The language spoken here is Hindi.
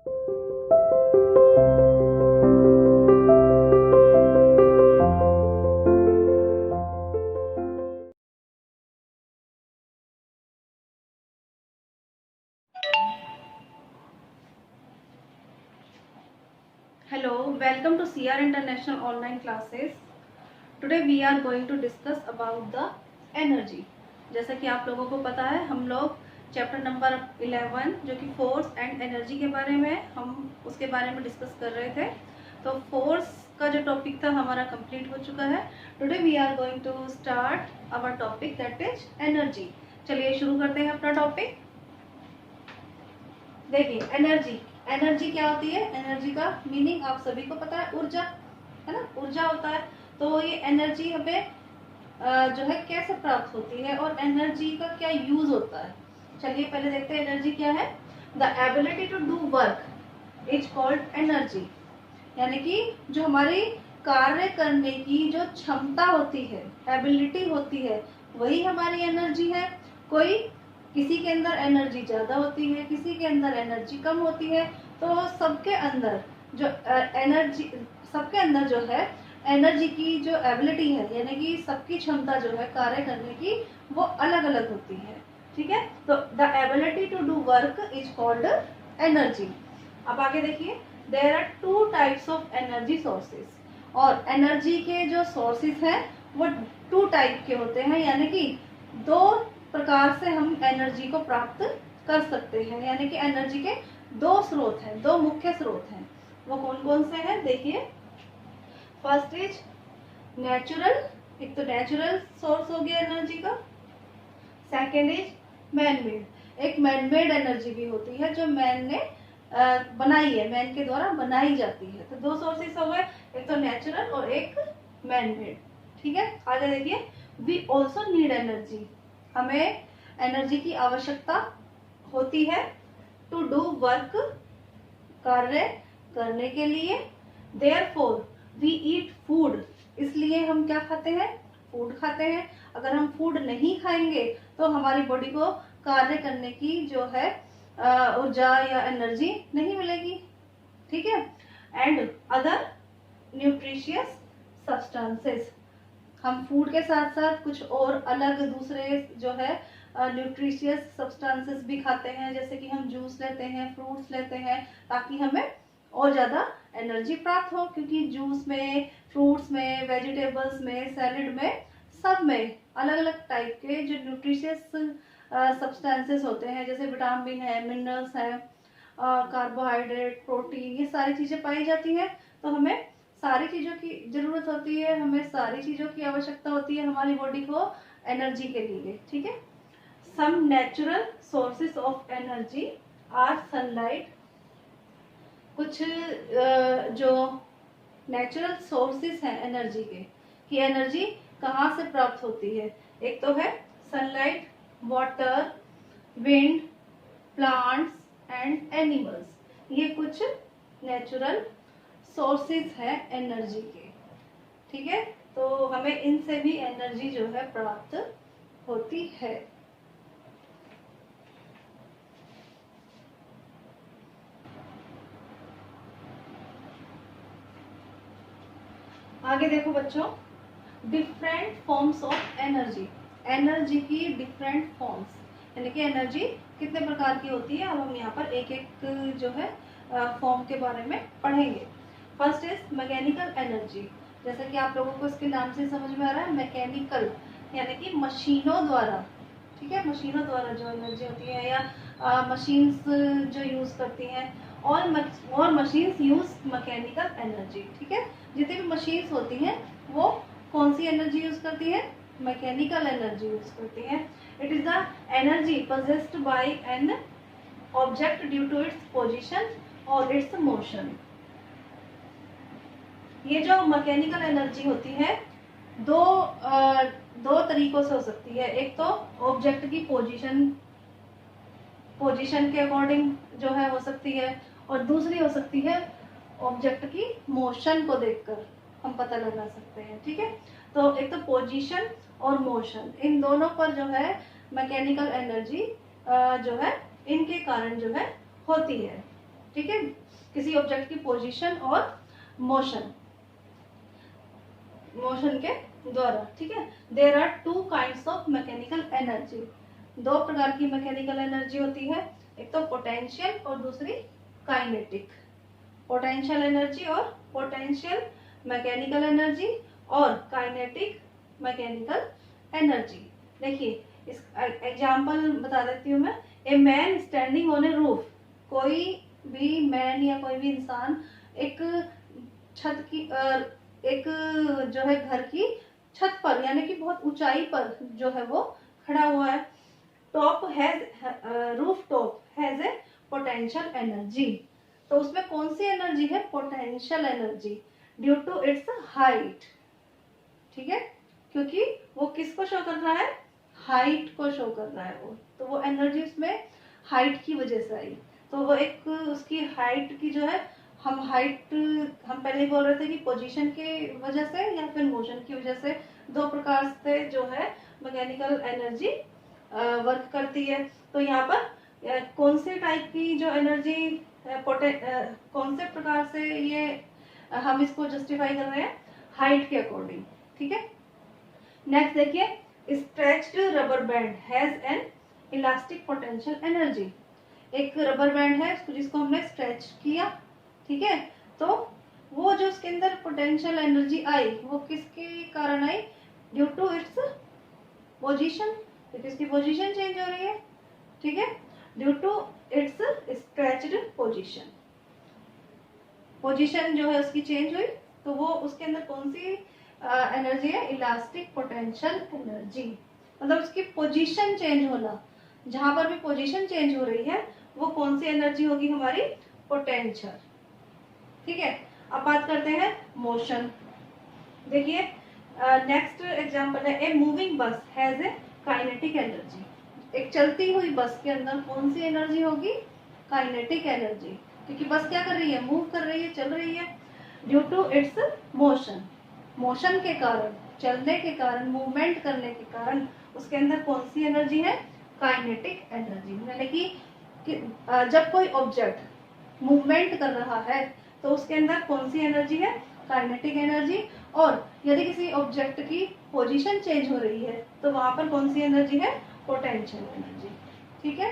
Hello, welcome to CR International Online Classes. Today we are going to discuss about the energy. जैसा कि आप लोगों को पता है, हम लोग चैप्टर नंबर 11 जो कि फोर्स एंड एनर्जी के बारे में हम उसके बारे में डिस्कस कर रहे थे। तो फोर्स का जो टॉपिक था हमारा कंप्लीट हो चुका है। Today we are going to start our topic that is energy. चलिए शुरू करते हैं अपना टॉपिक। देखिए एनर्जी, एनर्जी क्या होती है? एनर्जी का मीनिंग आप सभी को पता है, ऊर्जा, है ना, ऊर्जा होता है। तो ये एनर्जी हमें जो है कैसे प्राप्त होती है और एनर्जी का क्या यूज होता है। चलिए पहले देखते हैं एनर्जी क्या है। The ability to do work is called energy, यानी कि जो हमारी कार्य करने की जो क्षमता होती है, एबिलिटी होती है, वही हमारी एनर्जी है। कोई किसी के अंदर एनर्जी ज्यादा होती है, किसी के अंदर एनर्जी कम होती है। तो सबके अंदर जो एनर्जी, सबके अंदर जो है एनर्जी की जो एबिलिटी है, यानी कि सबकी क्षमता जो है कार्य करने की, वो अलग अलग होती है। ठीक है, तो the ability to do work is called energy. अब आगे देखिए, there are two types of energy sources, और एनर्जी के जो सोर्सेज हैं वो टू टाइप के होते हैं, यानी कि दो प्रकार से हम एनर्जी को प्राप्त कर सकते हैं। यानी कि एनर्जी के दो स्रोत हैं, दो मुख्य स्रोत हैं। वो कौन कौन से हैं देखिए। फर्स्ट इज नेचुरल, एक तो नेचुरल सोर्स हो गया एनर्जी का। सेकेंड इज मैन मेड, एक मैन मेड एनर्जी भी होती है जो मैन ने बनाई है, मैन के द्वारा बनाई जाती है। तो दो सोर्सेस हो गए, एक तो नेचुरल और एक मैन मेड। ठीक है, आगे देखिए, वी ऑल्सो नीड एनर्जी, हमें एनर्जी की आवश्यकता होती है टू डू वर्क, कार्य करने के लिए। देयरफॉर वी ईट फूड, इसलिए हम क्या खाते हैं? फूड खाते हैं। अगर हम फूड नहीं खाएंगे तो हमारी बॉडी को कार्य करने की जो है ऊर्जा या एनर्जी नहीं मिलेगी। ठीक है, एंड अदर न्यूट्रिशियस सब्सटेंसेस, हम फूड के साथ साथ कुछ और अलग दूसरे जो है न्यूट्रिशियस सब्सटेंसेस भी खाते हैं, जैसे कि हम जूस लेते हैं, फ्रूट्स लेते हैं, ताकि हमें और ज्यादा एनर्जी प्राप्त हो। क्योंकि जूस में, फ्रूट्स में, वेजिटेबल्स में, सैलेड में, सब में अलग अलग टाइप के जो न्यूट्रिशियस सब्सटेंसेस होते हैं, जैसे विटामिन है, मिनरल्स है, कार्बोहाइड्रेट, प्रोटीन, ये सारी चीजें पाई जाती हैं। तो हमें सारी चीजों की जरूरत होती है, हमें सारी चीजों की आवश्यकता होती है हमारी बॉडी को एनर्जी के लिए। ठीक है, some natural sources of energy are sunlight, कुछ जो नेचुरल सोर्सेस हैं एनर्जी के, कि एनर्जी कहाँ से प्राप्त होती है। एक तो है sunlight, water, wind, plants and animals, ये कुछ नेचुरल सोर्सेस है एनर्जी के। ठीक है, तो हमें इनसे भी एनर्जी जो है प्राप्त होती है। आगे देखो बच्चों, different forms of energy, energy की डिफरेंट फॉर्म्स, यानी कि एनर्जी कितने प्रकार की होती है। अब हम यहाँ पर एक एक जो है फॉर्म के बारे में पढ़ेंगे। फर्स्ट इज मैकेनिकल एनर्जी, जैसा कि आप लोगों को इसके नाम से समझ में आ रहा है, मैकेनिकल यानी कि मशीनों द्वारा। ठीक है, मशीनों द्वारा जो एनर्जी होती है, या मशीन्स जो यूज करती हैं, और मशीन्स यूज मैकेनिकल एनर्जी। ठीक है, जितनी भी मशीन्स होती हैं वो कौन सी एनर्जी यूज करती है? मैकेनिकल एनर्जी यूज करती है। It is the energy possessed by an object due to its position और its motion। ये जो मैकेनिकल एनर्जी होती है दो तरीकों से हो सकती है। एक तो ऑब्जेक्ट की पोजीशन के अकॉर्डिंग जो है हो सकती है, और दूसरी हो सकती है ऑब्जेक्ट की मोशन को देखकर हम पता लगा सकते हैं। ठीक है, तो एक तो पोजीशन और मोशन, इन दोनों पर जो है मैकेनिकल एनर्जी जो है इनके कारण जो है होती है। ठीक है, किसी ऑब्जेक्ट की पोजीशन और मोशन के द्वारा। ठीक है, there are two kinds of mechanical energy, दो प्रकार की मैकेनिकल एनर्जी होती है, एक तो पोटेंशियल और दूसरी काइनेटिक। पोटेंशियल एनर्जी और पोटेंशियल मैकेनिकल एनर्जी और काइनेटिक मैकेनिकल एनर्जी। देखिए इस एग्जांपल बता देती हूँ मैं। A man standing on A roof, कोई भी मैन या कोई भी इंसान एक छत की एक जो है घर की छत पर यानी कि बहुत ऊंचाई पर जो है वो खड़ा हुआ है। Top has roof top has a potential energy, तो उसमें कौन सी एनर्जी है? Potential energy, due to its height. ठीक है, क्योंकि वो किसको शो कर रहा है? हाइट को शो कर रहा है वो, तो वो एनर्जी उसमें हाइट की वजह से आई। तो वो एक उसकी हाइट की जो है, हम पहले बोल रहे थे कि पोजीशन के वजह से या फिर मोशन की वजह से दो प्रकार से जो है मैकेनिकल एनर्जी वर्क करती है। तो यहाँ पर कौन से टाइप की जो एनर्जी कौन से प्रकार से ये हम इसको जस्टिफाई कर रहे हैं? हाइट के अकॉर्डिंग। ठीक है, नेक्स्ट देखिए, stretched rubber band has an elastic potential energy. एक रबर बैंड है जिसको हमने स्ट्रेच किया, ठीक है, तो वो जो उसके अंदर पोटेंशियल एनर्जी आई वो किसके कारण आई? ड्यू टू इट्स पोजीशन, क्योंकि इसकी पोजीशन चेंज हो रही है। ठीक है, due to its stretched position, position जो है उसकी चेंज हुई, तो वो उसके अंदर कौन सी एनर्जी है? Elastic potential energy. मतलब उसकी पोजीशन चेंज होना, जहां पर भी पोजीशन चेंज हो रही है वो कौन सी एनर्जी होगी? हमारी पोटेंशियल। ठीक है, अब बात करते हैं मोशन। देखिए नेक्स्ट एग्जांपल है, a moving bus has a kinetic energy. एक चलती हुई बस के अंदर कौन सी एनर्जी होगी? काइनेटिक एनर्जी, क्योंकि बस क्या कर रही है? मूव कर रही है, चल रही है। Due to its motion, motion के कारण, चलने के कारण, मूवमेंट करने के कारण उसके अंदर कौन सी एनर्जी है? Kinetic energy. यानी कि जब कोई ऑब्जेक्ट मूवमेंट कर रहा है तो उसके अंदर कौन सी एनर्जी है? Kinetic energy. और यदि किसी ऑब्जेक्ट की पोजीशन चेंज हो रही है तो वहां पर कौन सी एनर्जी है? Potential energy. ठीक है।